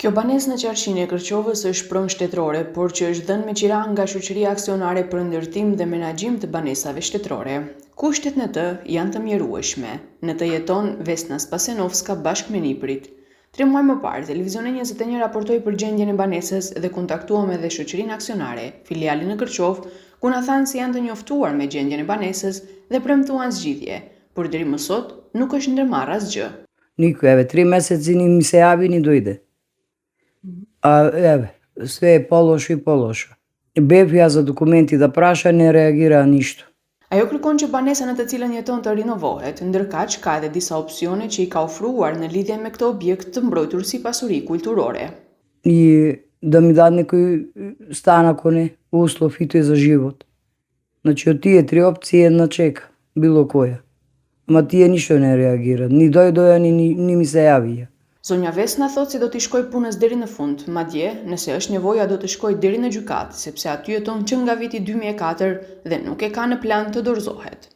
Kjo banesë në qarqinë e Kërqovës është pronë shtetërore, por që është dhënë me qira nga Shoqëria Aksionare për Ndërtim dhe Menaxhim të Banesave Shtetërore. Kushtet në të janë të mjerueshme. Në të jeton Vesna Spasenovska bashkë me niprit. 3 muaj më parë, Televizioni 21 raportoi për gjendjen e banesës dhe kontaktuam edhe Shoqërinë Aksionare, filialin në Kërqovë, ku na thanë se janë të njoftuar me gjendjen e banesës dhe premtuan zgjidhje, por deri më sot nuk është ndërmarrë asgjë. Niko, 3 meseci mi se javi një dojde. Sve polosho. Befja za dokumenti da prasha ne reagira ništa. Ajo kërkon që banesa në të cilën jeton të rinovohet, ndërkaq ka edhe disa opsione që i ka ofruar në lidhje me këtë objekt të mbrojtur si pasuri kulturore. I da mi da nekoj stan ako ne, uslov i to je za život. Znači od tije 3 opcije na čeka, bilo koja. Ma tije ništa ne reagira, ni doja ni mi se javija. Zonja Vesna thot se do t'i shkoj punës deri në fund, madje, nëse është nevoja do të shkoj deri në gjykatë, sepse aty jeton që nga viti 2004 dhe nuk e ka në plan të dorëzohet.